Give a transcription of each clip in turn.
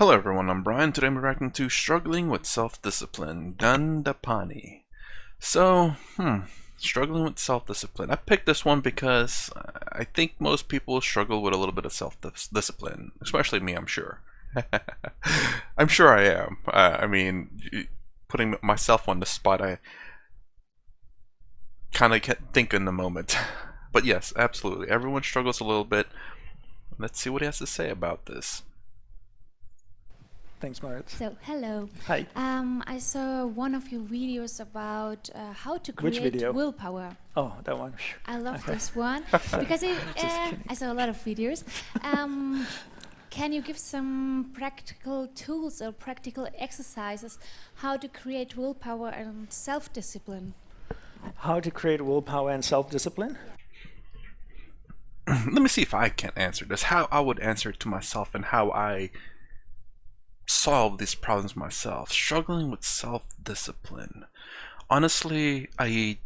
Hello everyone, I'm Brian. Today I'm reacting to Struggling with Self-Discipline, Dandapani. So, struggling with self-discipline. I picked this one because I think most people struggle with a little bit of self-discipline, especially me, I'm sure. I'm sure I am. Putting myself on the spot, I kind of can't think in the moment. But yes, absolutely. Everyone struggles a little bit. Let's see what he has to say about this. Thanks, Marit. So, hello. Hi. I saw one of your videos about how to Which create video? willpower. Oh, that one. I love Okay. this one because I saw a lot of videos. Can you give some practical tools or practical exercises how to create willpower and self-discipline? How to create willpower and self-discipline? Let me see if I can answer this. How I would answer it to myself and how I solve these problems myself. Struggling with self-discipline. Honestly, I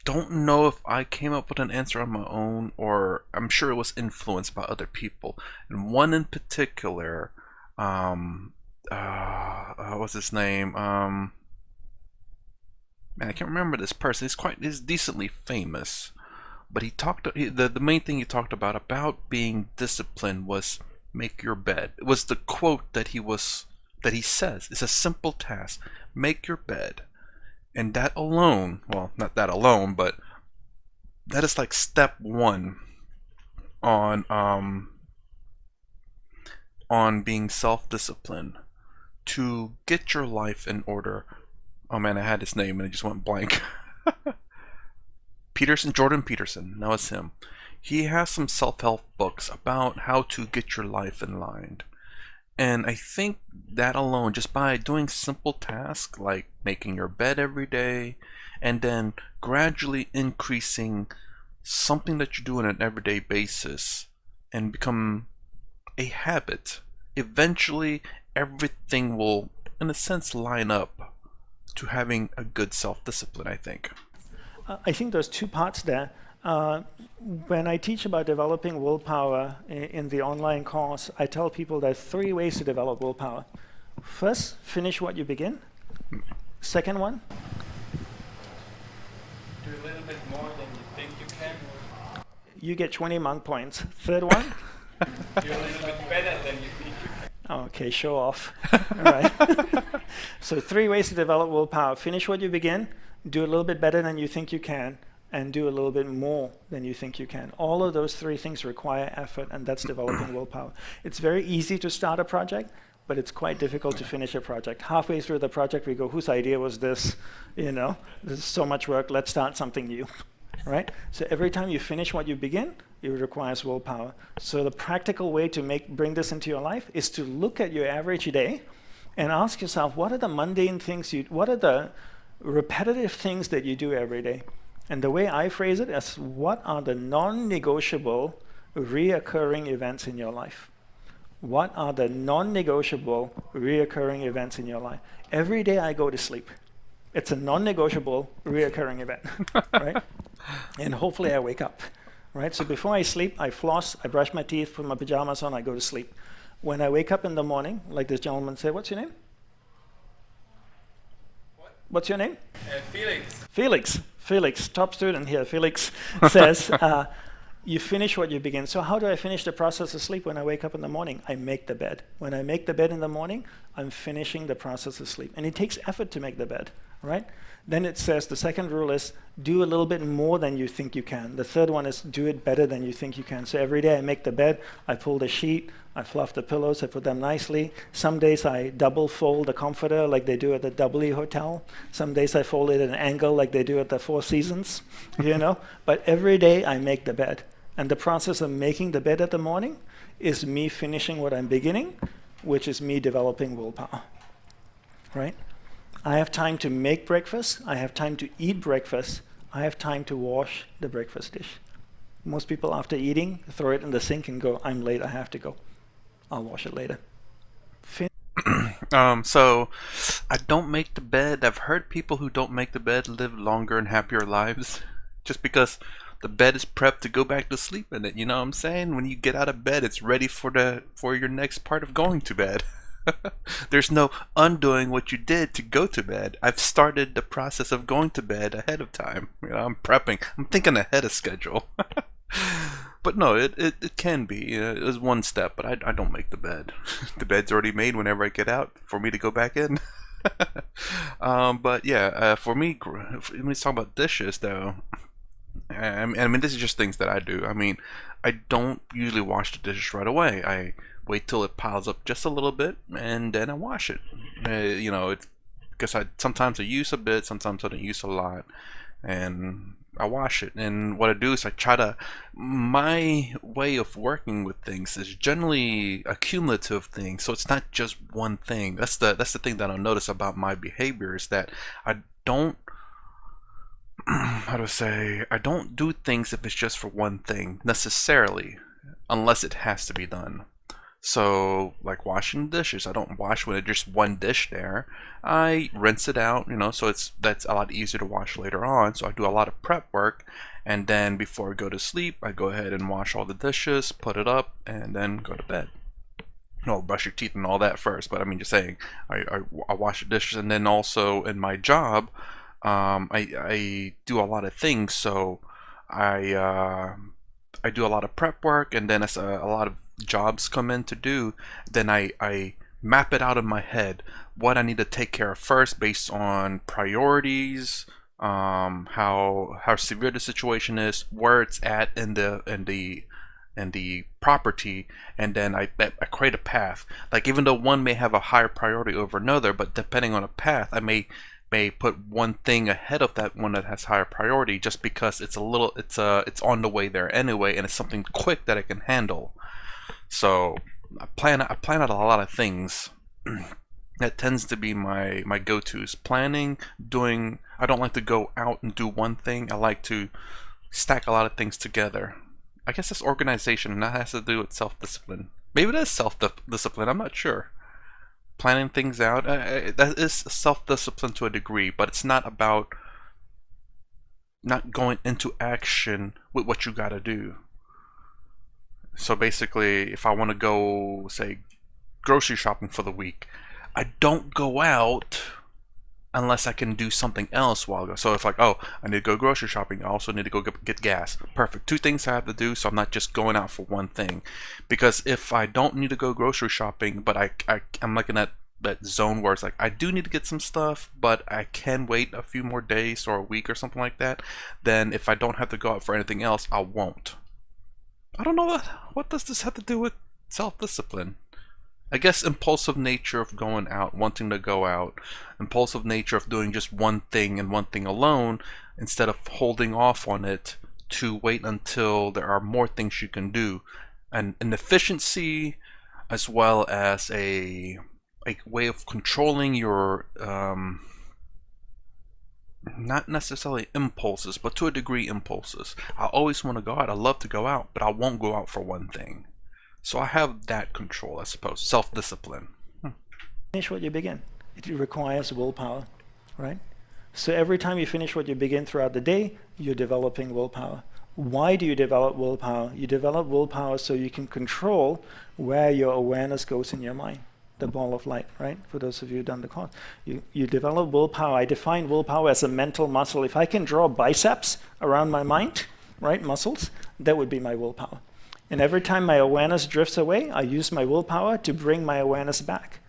don't know if I came up with an answer on my own, or I'm sure it was influenced by other people. And one in particular, what's his name? Man, I can't remember this person. He's decently famous, but the main thing he talked about being disciplined was make your bed. It was the quote that he says. It's a simple task. Make your bed. And that alone, well, not that alone, but that is like step one on being self-disciplined to get your life in order. Oh man, I had his name and it just went blank. Jordan Peterson. Now it's him. He has some self-help books about how to get your life in line. And I think that alone, just by doing simple tasks like making your bed every day, and then gradually increasing something that you do on an everyday basis and become a habit, eventually everything will, in a sense, line up to having a good self-discipline, I think. I think there's two parts there. When I teach about developing willpower in the online course, I tell people there's 3 ways to develop willpower. First, finish what you begin. Second one, do a little bit more than you think you can. you get 20 monk points. Third one, Do a little bit better than you think you can. okay, show off. All right. So 3 ways to develop willpower. Finish what you begin, do a little bit better than you think you can, and do a little bit more than you think you can. All of those 3 things require effort, and that's developing willpower. It's very easy to start a project, but it's quite difficult to finish a project. Halfway through the project, we go, whose idea was this? You know, this is so much work, let's start something new, right? So every time you finish what you begin, it requires willpower. So the practical way to bring this into your life is to look at your average day and ask yourself, what are the mundane things what are the repetitive things that you do every day? And the way I phrase it is, what are the non-negotiable reoccurring events in your life? What are the non-negotiable reoccurring events in your life? Every day I go to sleep. It's a non-negotiable reoccurring event, right? And hopefully I wake up, right? So before I sleep, I floss, I brush my teeth, put my pajamas on, I go to sleep. When I wake up in the morning, like this gentleman said, what's your name? What's your name? Felix. Felix, top student here. Felix says, you finish what you begin. So how do I finish the process of sleep? When I wake up in the morning, I make the bed. When I make the bed in the morning, I'm finishing the process of sleep. And it takes effort to make the bed, right? Then it says the second rule is do a little bit more than you think you can. The third one is do it better than you think you can. So every day I make the bed, I pull the sheet, I fluff the pillows, I put them nicely. Some days I double fold the comforter like they do at the W Hotel. Some days I fold it at an angle like they do at the Four Seasons, you know. But every day I make the bed. And the process of making the bed at the morning is me finishing what I'm beginning, which is me developing willpower, right? I have time to make breakfast. I have time to eat breakfast. I have time to wash the breakfast dish. Most people, after eating, throw it in the sink and go, I'm late, I have to go. I'll wash it later. So I don't make the bed. I've heard people who don't make the bed live longer and happier lives, just because The bed is prepped to go back to sleep in it. You know what I'm saying? When you get out of bed, it's ready for your next part of going to bed. There's no undoing what you did to go to bed. I've started the process of going to bed ahead of time. You know, I'm prepping. I'm thinking ahead of schedule. But no, it can be. It was one step, but I don't make the bed. The bed's already made whenever I get out for me to go back in. But yeah, for me, when we talk about dishes, though, I mean, this is just things that I do. I mean, I don't usually wash the dishes right away. I wait till it piles up just a little bit, and then I wash it. You know, it's because sometimes I use a bit, sometimes I don't use a lot, and I wash it. And what I do is I try to. My way of working with things is generally a cumulative thing, so it's not just one thing. That's the thing that I notice about my behavior is that I don't. How to say? I don't do things if it's just for one thing necessarily, unless it has to be done. So, like washing dishes, I don't wash when it's just one dish there. I rinse it out, you know, so that's a lot easier to wash later on. So I do a lot of prep work, and then before I go to sleep, I go ahead and wash all the dishes, put it up, and then go to bed. No, brush your teeth and all that first, but I mean, just saying, I wash the dishes, and then also in my job, I do a lot of things, so I do a lot of prep work, and then as a lot of jobs come in to do, then I map it out in my head what I need to take care of first based on priorities, how severe the situation is, where it's at in the property, and then I create a path. Like even though one may have a higher priority over another, but depending on a path, I may put one thing ahead of that one that has higher priority just because it's on the way there anyway, and it's something quick that I can handle. So I plan out a lot of things. That tends to be my go-tos. Planning, doing. I don't like to go out and do one thing. I like to stack a lot of things together. I guess it's organization, and that has to do with self-discipline. Maybe it is self-discipline. I'm not sure. Planning things out, that is self-discipline to a degree, but it's not about not going into action with what you gotta do. So basically, if I want to go, say, grocery shopping for the week, I don't go out unless I can do something else while I go. So if like, oh, I need to go grocery shopping, I also need to go get gas. Perfect. Two things I have to do, so I'm not just going out for one thing. Because if I don't need to go grocery shopping, but I'm looking at that zone where it's like, I do need to get some stuff, but I can wait a few more days or a week or something like that, then if I don't have to go out for anything else, I won't. I don't know what does this have to do with self-discipline? I guess impulsive nature of going out, wanting to go out, impulsive nature of doing just one thing and one thing alone instead of holding off on it to wait until there are more things you can do, and an efficiency as well as a way of controlling your not necessarily impulses, but to a degree impulses. I always want to go out. I love to go out, but I won't go out for one thing. So I have that control, I suppose. Self-discipline. Finish what you begin. It requires willpower, right? So every time you finish what you begin throughout the day, you're developing willpower. Why do you develop willpower? You develop willpower so you can control where your awareness goes in your mind. The ball of light, right? For those of you who've done the course. You develop willpower. I define willpower as a mental muscle. If I can draw biceps around my mind, right, muscles, that would be my willpower. And every time my awareness drifts away, I use my willpower to bring my awareness back.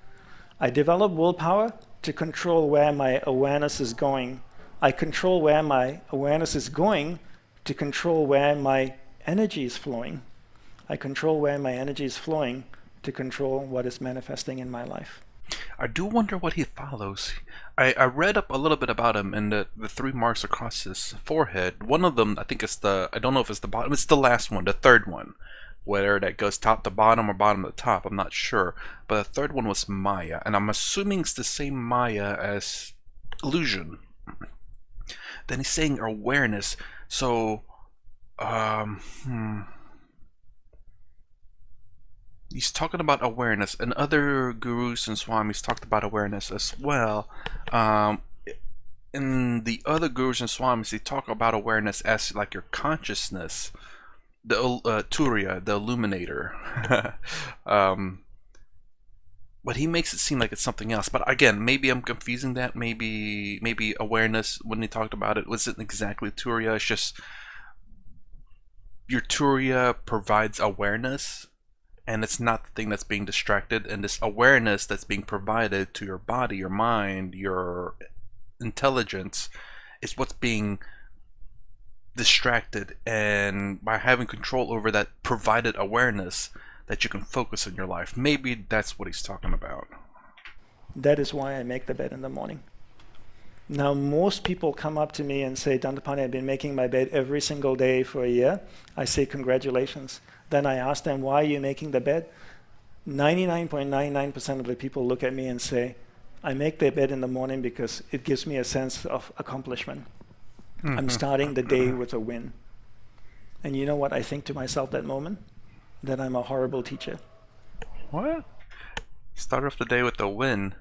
I develop willpower to control where my awareness is going. I control where my awareness is going to control where my energy is flowing. I control where my energy is flowing to control what is manifesting in my life. I do wonder what he follows. I read up a little bit about him and the three marks across his forehead. One of them, I think it's I don't know if it's the bottom, it's the last one, the third one. Whether that goes top to bottom or bottom to top, I'm not sure. But the third one was Maya, and I'm assuming it's the same Maya as illusion. Then he's saying awareness, so, he's talking about awareness, and other gurus and swamis talked about awareness as well. in the other gurus and swamis, they talk about awareness as like your consciousness, the Turiya, the illuminator. um, but he makes it seem like it's something else. But again, maybe I'm confusing that. Maybe awareness, when he talked about it, wasn't exactly Turiya. It's just your Turiya provides awareness, and it's not the thing that's being distracted. And this awareness that's being provided to your body, your mind, your intelligence is what's being distracted. And by having control over that provided awareness, that you can focus on your life. Maybe that's what he's talking about. That is why I make the bed in the morning. Now, most people come up to me and say, Dandapani, I've been making my bed every single day for a year. I say, congratulations. Then I ask them, why are you making the bed? 99.99% of the people look at me and say, I make the bed in the morning because it gives me a sense of accomplishment. I'm starting the day with a win. And you know what I think to myself that moment? That I'm a horrible teacher. What? Start off the day with a win.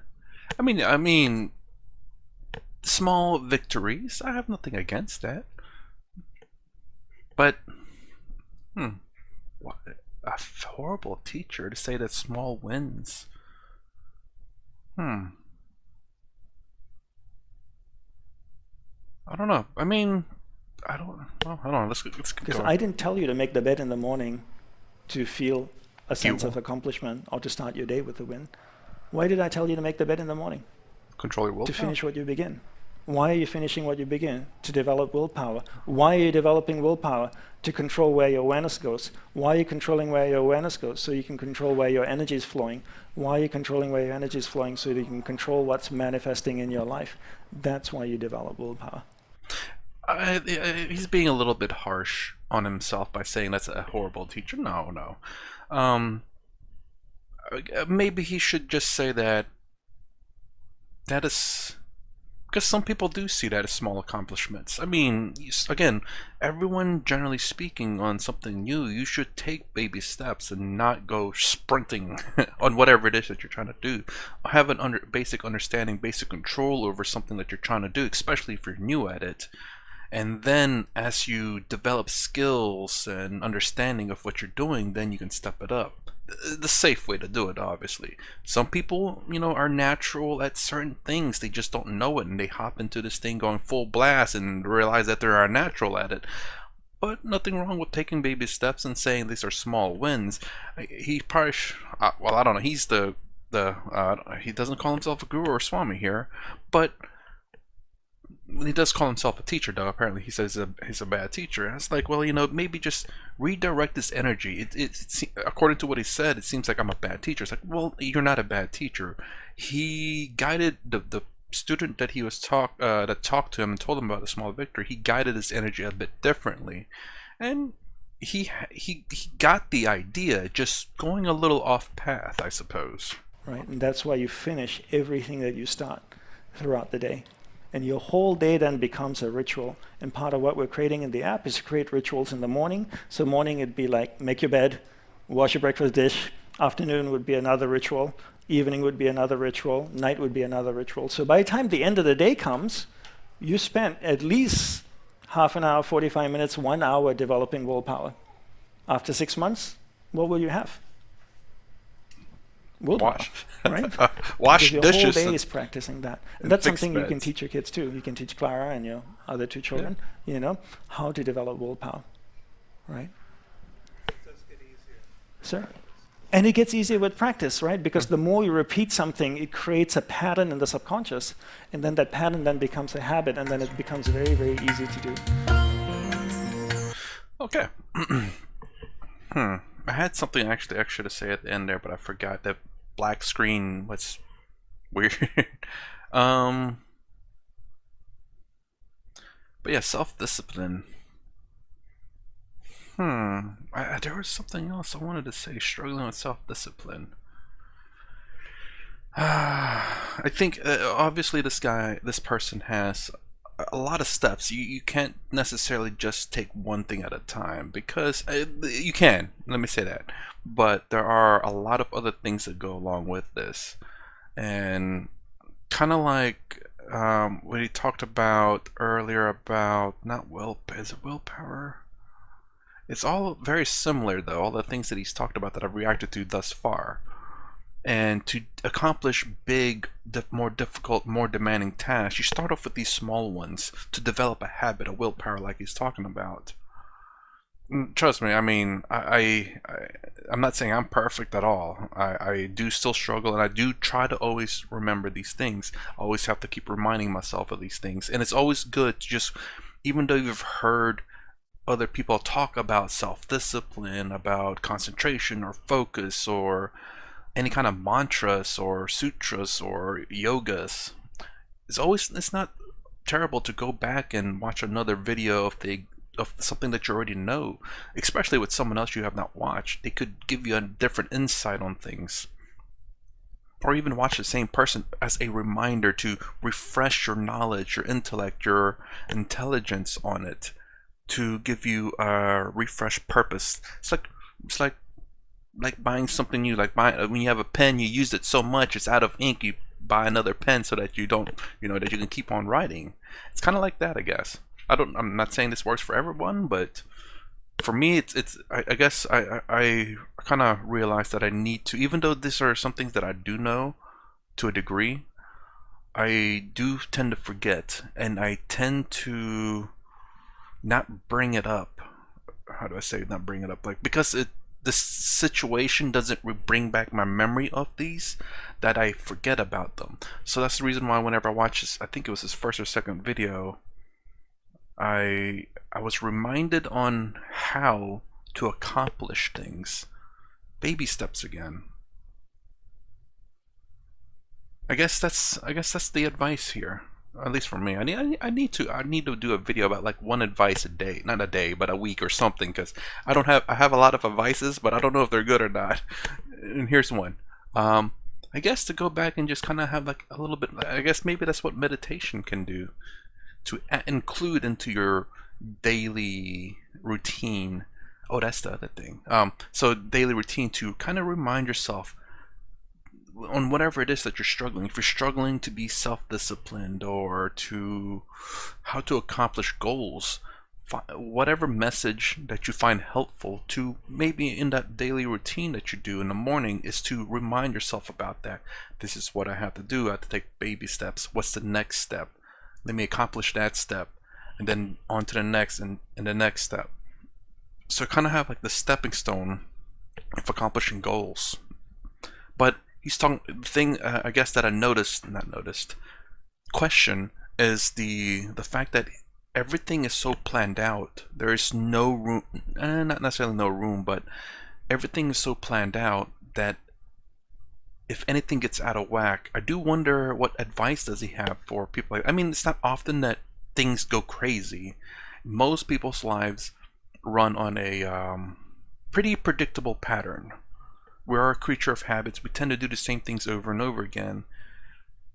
I mean, small victories. I have nothing against that. But, what, a horrible teacher to say that small wins. I don't know. I mean, I don't know. Let's Because go. I didn't tell you to make the bed in the morning to feel a sense of accomplishment or to start your day with a win. Why did I tell you to make the bed in the morning? Control your willpower. To finish what you begin. Why are you finishing what you begin? To develop willpower. Why are you developing willpower? To control where your awareness goes. Why are you controlling where your awareness goes? So you can control where your energy is flowing. Why are you controlling where your energy is flowing? So that you can control what's manifesting in your life. That's why you develop willpower. He's being a little bit harsh on himself by saying that's a horrible teacher. No. Maybe he should just say that is because some people do see that as small accomplishments. I mean, again, everyone generally speaking on something new, you should take baby steps and not go sprinting on whatever it is that you're trying to do. Have an basic understanding, basic control over something that you're trying to do, especially if you're new at it. And then as you develop skills and understanding of what you're doing, then you can step it up. The safe way to do it, obviously. Some people, are natural at certain things. They just don't know it, and they hop into this thing going full blast and realize that they're natural at it. But nothing wrong with taking baby steps and saying these are small wins. He probably, well, I don't know. He's he doesn't call himself a guru or swami here, but he does call himself a teacher, though. Apparently he says he's a bad teacher. It's like, well, maybe just redirect this energy. According to what he said, it seems like I'm a bad teacher. It's like, well, you're not a bad teacher. He guided the student that he was that talked to him and told him about the small victory. He guided his energy a bit differently, and he got the idea, just going a little off path, I suppose. Right, and that's why you finish everything that you start throughout the day. And your whole day then becomes a ritual. And part of what we're creating in the app is to create rituals in the morning. So morning it'd be like, make your bed, wash your breakfast dish. Afternoon would be another ritual. Evening would be another ritual. Night would be another ritual. So by the time the end of the day comes, you spent at least half an hour, 45 minutes, 1 hour developing willpower. After 6 months, what will you have? Willpower, right? Wash your dishes. Your whole day is practicing that. And that's something you can teach your kids too. You can teach Clara and your other two children, how to develop willpower, right? It does get easier. Sir? And it gets easier with practice, right? Because the more you repeat something, it creates a pattern in the subconscious. And then that pattern then becomes a habit, and then it becomes very, very easy to do. Okay. I had something actually extra to say at the end there, but I forgot. That black screen was weird. But yeah, self-discipline. There was something else I wanted to say. Struggling with self-discipline. I think obviously this person has a lot of steps. You can't necessarily just take one thing at a time, because you can, let me say that, but there are a lot of other things that go along with this. And kind of like what he talked about earlier about not will, is it willpower? It's all very similar though. All the things that he's talked about that I've reacted to thus far. And to accomplish big, more difficult, more demanding tasks, you start off with these small ones to develop a habit, a willpower, like he's talking about. Trust me, I mean, I'm not saying I'm perfect at all. I do still struggle, and I do try to always remember these things. I always have to keep reminding myself of these things, and it's always good to just, even though you've heard other people talk about self-discipline, about concentration or focus or any kind of mantras or sutras or yogas, it's not terrible to go back and watch another video of something that you already know, especially with someone else you have not watched. They could give you a different insight on things. Or even watch the same person as a reminder to refresh your knowledge, your intellect, your intelligence on it, to give you a refreshed purpose. It's like buying something new. Like when you have a pen, you used it so much it's out of ink, you buy another pen so that you don't, that you can keep on writing. It's kind of like that, I guess. I'm not saying this works for everyone, but for me, I guess I kind of realized that I need to, even though these are some things that I do know to a degree, I do tend to forget, and I tend to not bring it up. How do I say not bring it up? Like, because the situation doesn't bring back my memory of these, that I forget about them. So that's the reason why whenever I watch this, I think it was his first or second video, I was reminded on how to accomplish things. Baby steps again. I guess that's the advice here. At least for me. I need to do a video about like one advice a day, not a day, but a week or something, because I have a lot of advices, but I don't know if they're good or not. And here's one. I guess to go back and just kind of have like a little bit. I guess maybe that's what meditation can do, to include into your daily routine. Oh, that's the other thing. So daily routine, to kind of remind yourself on whatever it is that you're struggling. If you're struggling to be self-disciplined or to how to accomplish goals, whatever message that you find helpful to maybe in that daily routine that you do in the morning, is to remind yourself about that. This is what I have to do. I have to take baby steps. What's the next step? Let me accomplish that step, and then on to the next and the next step. So kind of have like the stepping stone of accomplishing goals. But he's talking, the thing I guess that I not noticed, question is the fact that everything is so planned out. There is no room, not necessarily no room, but everything is so planned out that if anything gets out of whack, I do wonder what advice does he have for people. I mean, it's not often that things go crazy. Most people's lives run on a pretty predictable pattern. We're a creature of habits. We tend to do the same things over and over again.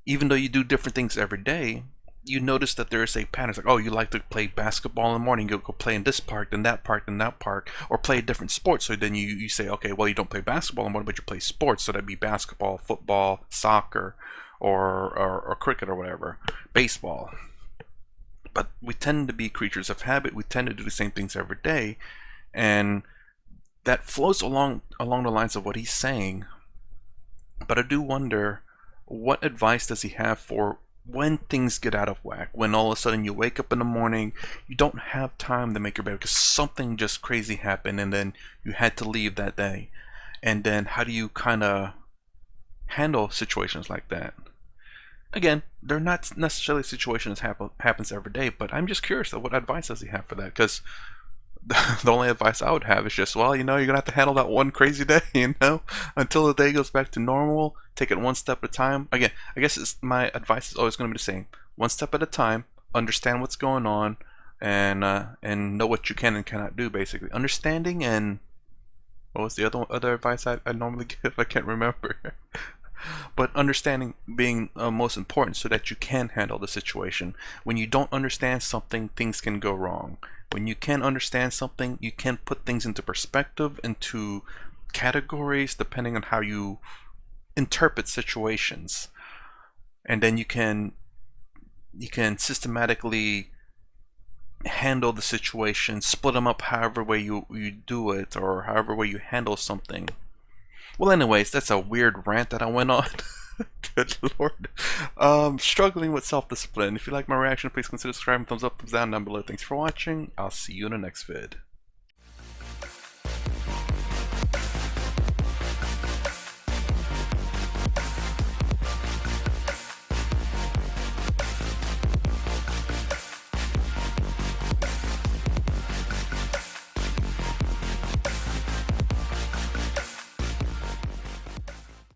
Even though you do different things every day, you notice that there is a pattern. It's like, oh, you like to play basketball in the morning, you'll go play in this park, then that park, then that park, or play a different sport. So then you say, okay, well, you don't play basketball in the morning, but you play sports. So that'd be basketball, football, soccer, or cricket or whatever, baseball. But we tend to be creatures of habit. We tend to do the same things every day, and that flows along the lines of what he's saying. But I do wonder, what advice does he have for when things get out of whack, when all of a sudden you wake up in the morning, you don't have time to make your bed because something just crazy happened and then you had to leave that day. And then how do you kind of handle situations like that? Again, they're not necessarily situations happens every day, but I'm just curious of what advice does he have for that, because the only advice I would have is just, well, you're gonna have to handle that one crazy day, until the day goes back to normal. Take it one step at a time. Again, I guess my advice is always going to be the same: one step at a time. Understand what's going on, and know what you can and cannot do. Basically, understanding, and what was the other advice I normally give? I can't remember. But understanding being most important, so that you can handle the situation. When you don't understand something, things can go wrong. When you can understand something, you can put things into perspective, into categories, depending on how you interpret situations. And then you can you can systematically handle the situation, split them up however way you do it, or however way you handle something. Well, anyways, that's a weird rant that I went on. Good lord. Struggling with self-discipline. If you like my reaction, please consider subscribing, thumbs up, thumbs down below. Thanks for watching. I'll see you in the next vid.